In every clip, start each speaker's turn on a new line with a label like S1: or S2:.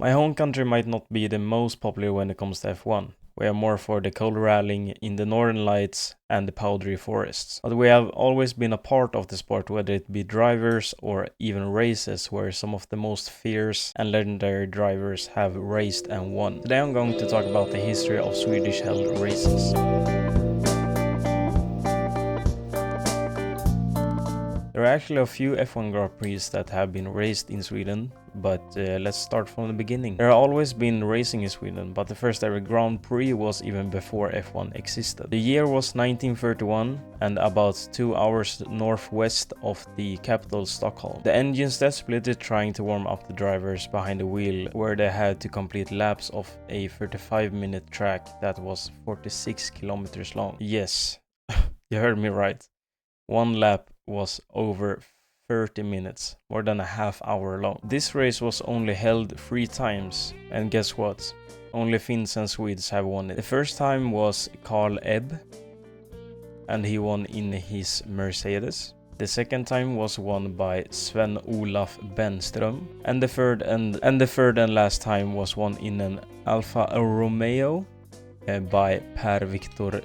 S1: My home country might not be the most popular when it comes to F1. We are more for the cold rallying in the northern lights and the powdery forests. But we have always been a part of the sport, whether it be drivers or even races where some of the most fierce and legendary drivers have raced and won. Today I'm going to talk about the history of Swedish held races. There are actually a few F1 Grand Prix that have been raced in Sweden, but let's start from the beginning. There have always been racing in Sweden, but the first ever Grand Prix was even before F1 existed. The year was 1931 and about 2 hours northwest of the capital Stockholm. The engines desperately trying to warm up the drivers behind the wheel, where they had to complete laps of a 35-minute track that was 46 kilometers long. Yes, you heard me right. One lap was over 30 minutes, more than a half hour long. This race was only held 3 times, and guess what? Only Finns and Swedes have won it. The first time was Carl Ebb, and he won in his Mercedes. The second time was won by Sven-Olof Benström, and the third and last time was won in an Alfa Romeo by Per Victor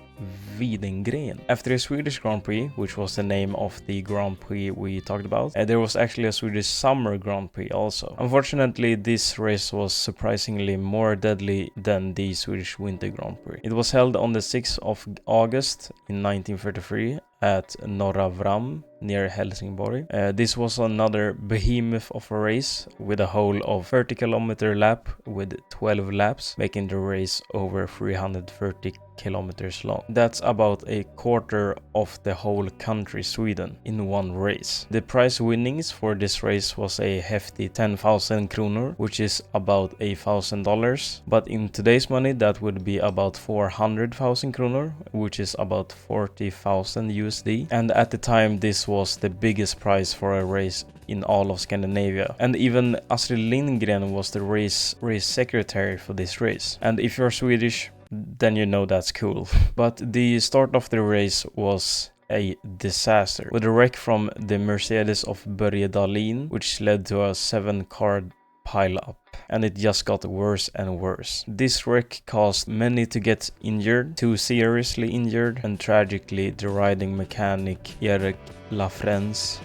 S1: Widengren. After the Swedish Grand Prix, which was the name of the Grand Prix we talked about, there was actually a Swedish Summer Grand Prix also. Unfortunately, this race was surprisingly more deadly than the Swedish Winter Grand Prix. It was held on the 6th of August in 1933 at Norra Vram near Helsingborg. This was another behemoth of a race with a whole of 30-kilometer lap with 12 laps, making the race over 330 kilometers long. That's about a quarter of the whole country Sweden in one race. The prize winnings for this race was a hefty 10,000 kronor, which is about $1,000, but in today's money that would be about 400,000 kronor, which is about 40,000 USD, and at the time this was the biggest prize for a race in all of Scandinavia. And even Astrid Lindgren was the race secretary for this race. And if you're Swedish, then you know that's cool. But the start of the race was a disaster, with a wreck from the Mercedes of Börje Dahlin, which led to a 7-car pile-up, and it just got worse and worse. This wreck caused many to get injured, 2 seriously injured, and tragically the riding mechanic Erik Lafrenz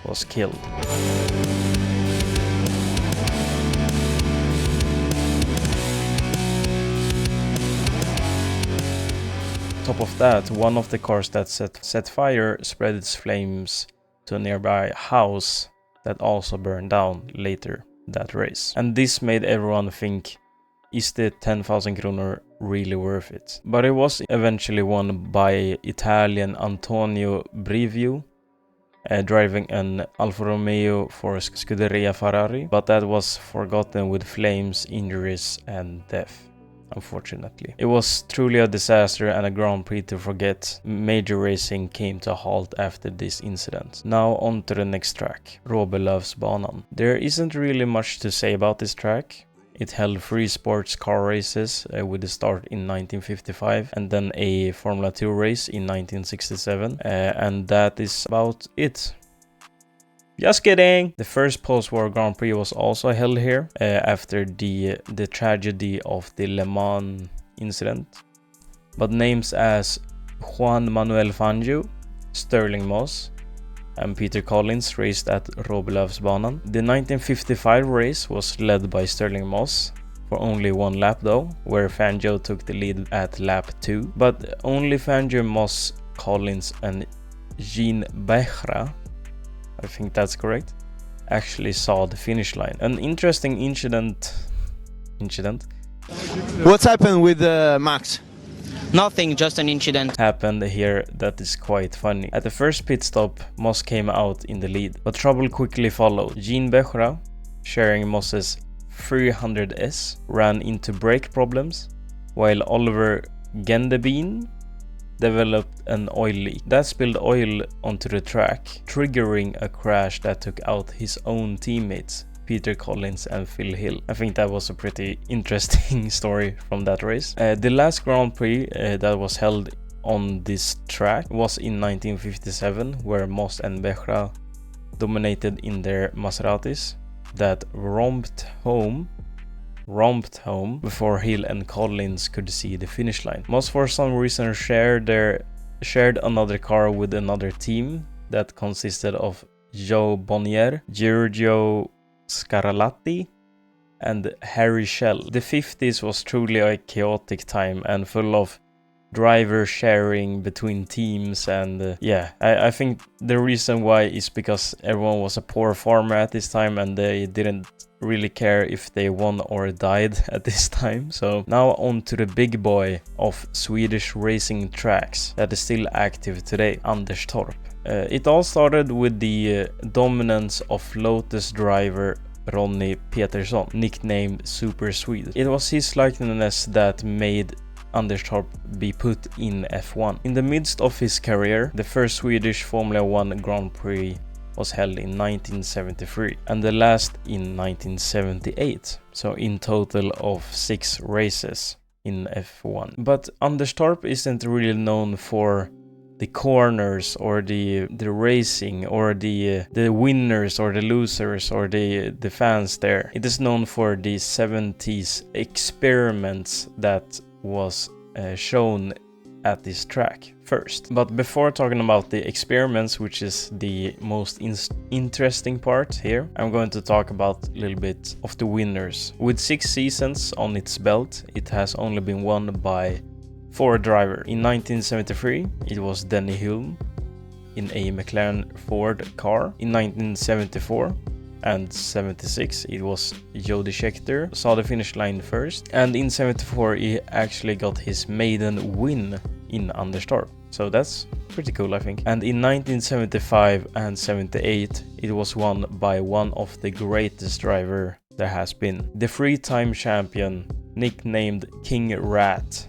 S1: was killed. Top of that, one of the cars that set fire spread its flames to a nearby house that also burned down later that race. And this made everyone think, is the 10,000 kronor really worth it? But it was eventually won by Italian Antonio Brivio, driving an Alfa Romeo for Scuderia Ferrari, but that was forgotten with flames, injuries and death. Unfortunately, it was truly a disaster and a Grand Prix to forget. Major racing came to a halt after this incident. Now on to the next track, Råbylövsbanan. There isn't really much to say about this track. It held 3 sports car races with a start in 1955 and then a Formula 2 race in 1967, and that is about it. Just kidding! The first post-war Grand Prix was also held here after the tragedy of the Le Mans incident. But names as Juan Manuel Fangio, Stirling Moss, and Peter Collins raced at Råbylövsbanan. The 1955 race was led by Stirling Moss for only 1 lap though, where Fangio took the lead at lap 2. But only Fangio, Moss, Collins and Jean Bechra, I think that's correct, actually saw the finish line. An interesting incident.
S2: What's happened with Max?
S3: Nothing, just an incident.
S1: Happened here that is quite funny. At the first pit stop, Moss came out in the lead, but trouble quickly followed. Jean Bechra, sharing Moss's 300S, ran into brake problems, while Oliver Gendebien developed an oil leak. That spilled oil onto the track, triggering a crash that took out his own teammates, Peter Collins and Phil Hill. I think that was a pretty interesting story from that race. The last Grand Prix that was held on this track was in 1957, where Moss and Bechra dominated in their Maseratis that romped home romped home before Hill and Collins could see the finish line. Moss for some reason shared another car with another team that consisted of Joe Bonnier, Giorgio Scarlatti, and Harry Schell. The 50s was truly a chaotic time and full of driver sharing between teams, and I think the reason why is because everyone was a poor farmer at this time and they didn't really care if they won or died at this time. So now on to the big boy of Swedish racing tracks that is still active today, Anderstorp. It all started with the dominance of Lotus driver Ronnie Peterson, nicknamed Super Swede. It was his likeness that made Anderstorp be put in F1. In the midst of his career, the first Swedish Formula 1 Grand Prix was held in 1973 and the last in 1978, so in total of 6 races in F1. But Anderstorp isn't really known for the corners or the racing or the winners or the losers or the fans there. It is known for the 70s experiments that was shown at this track first. But before talking about the experiments, which is the most interesting part here, I'm going to talk about a little bit of the winners. With 6 seasons on its belt, it has only been won by 4 drivers. In 1973, it was Denny Hulme in a McLaren Ford car. In 1974 and 76, it was Jody Scheckter saw the finish line first, and in 74 he actually got his maiden win in Anderstorp. So that's pretty cool, I think. And in 1975 and 78, it was won by one of the greatest driver there has been, the 3-time champion nicknamed King Rat,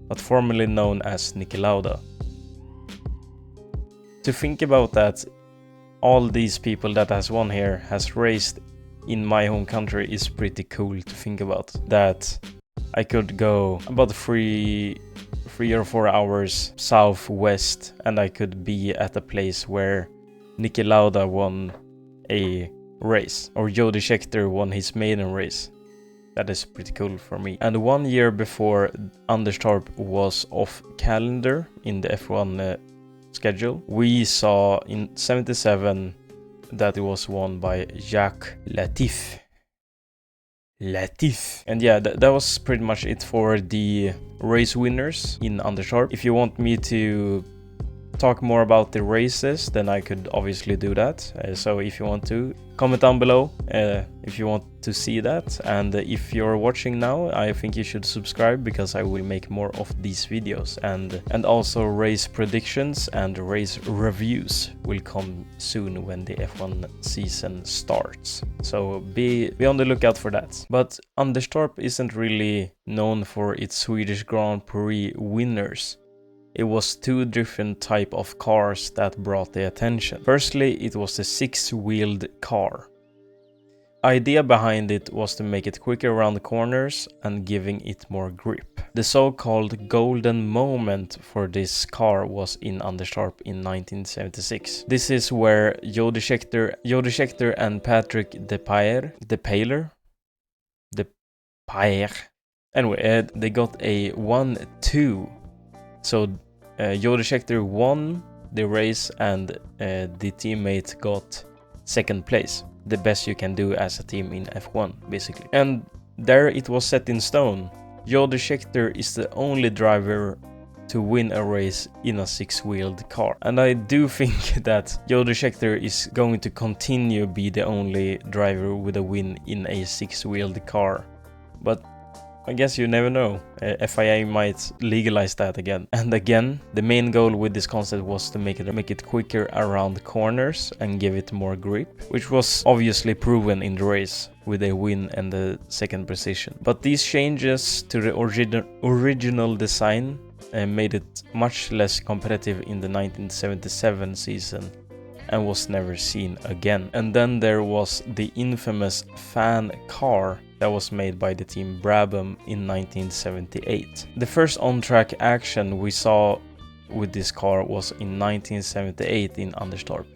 S1: but formerly known as Niki Lauda. To think about that, all these people that has won here has raced in my home country is pretty cool to think about. That I could go about 3 or 4 hours southwest and I could be at a place where Niki Lauda won a race or Jody Scheckter won his maiden race. That is pretty cool for me. And 1 year before Anderstorp was off calendar in the F1 schedule, we saw in 77 that it was won by Jacques Latif. And yeah, that was pretty much it for the race winners in Anderstorp. If you want me to talk more about the races, then I could obviously do that. So if you want to, comment down below if you want to see that. And if you're watching now, I think you should subscribe because I will make more of these videos. And also race predictions and race reviews will come soon when the F1 season starts. So be on the lookout for that. But Anderstorp isn't really known for its Swedish Grand Prix winners. It was 2 different type of cars that brought the attention. Firstly, it was a 6-wheeled car. Idea behind it was to make it quicker around the corners and giving it more grip. The so-called golden moment for this car was in Anderstorp in 1976. This is where Jody Scheckter and Patrick Depailler. Anyway, they got a 1-2. So Jody Scheckter won the race and the teammate got 2nd place. The best you can do as a team in F1, basically. And there it was set in stone. Jody Scheckter is the only driver to win a race in a 6-wheeled car. And I do think that Jody Scheckter is going to continue be the only driver with a win in a 6-wheeled car. But I guess you never know. FIA might legalize that again. And again, the main goal with this concept was to make it quicker around corners and give it more grip, which was obviously proven in the race with a win and the 2nd position. But these changes to the original design made it much less competitive in the 1977 season and was never seen again. And then there was the infamous fan car that was made by the team Brabham in 1978. The first on-track action we saw with this car was in 1978 in Anderstorp.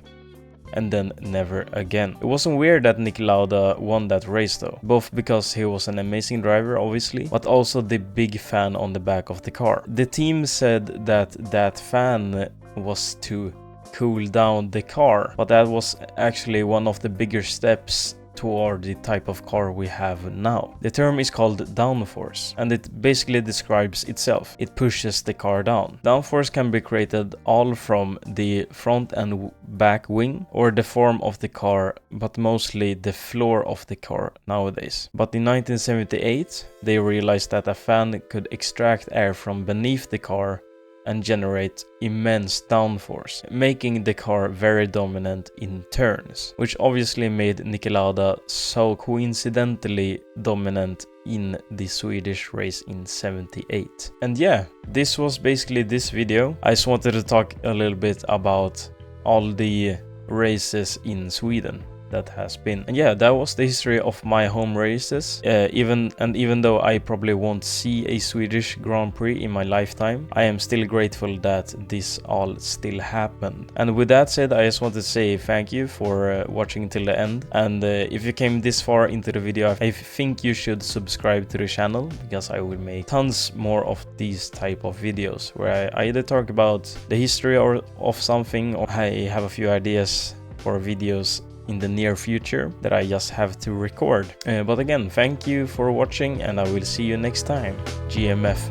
S1: and then never again. It wasn't weird that Niki Lauda won that race though, both because he was an amazing driver obviously, but also the big fan on the back of the car. The team said that that fan was to cool down the car, but that was actually one of the bigger steps toward the type of car we have now. The term is called downforce, and it basically describes itself. It pushes the car down. Downforce can be created all from the front and back wing or the form of the car, but mostly the floor of the car nowadays. But in 1978 they realized that a fan could extract air from beneath the car and generate immense downforce, making the car very dominant in turns, which obviously made Niki Lauda so coincidentally dominant in the Swedish race in 78. And yeah, this was basically this video. I just wanted to talk a little bit about all the races in Sweden that has been. And yeah, that was the history of my home races. Even though I probably won't see a Swedish Grand Prix in my lifetime, I am still grateful that this all still happened. And with that said, I just want to say thank you for watching till the end. And if you came this far into the video, I think you should subscribe to the channel, because I will make tons more of these type of videos where I either talk about the history of something, or I have a few ideas for videos in the near future that I just have to record. But again, thank you for watching, and I will see you next time. GMF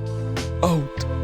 S1: out.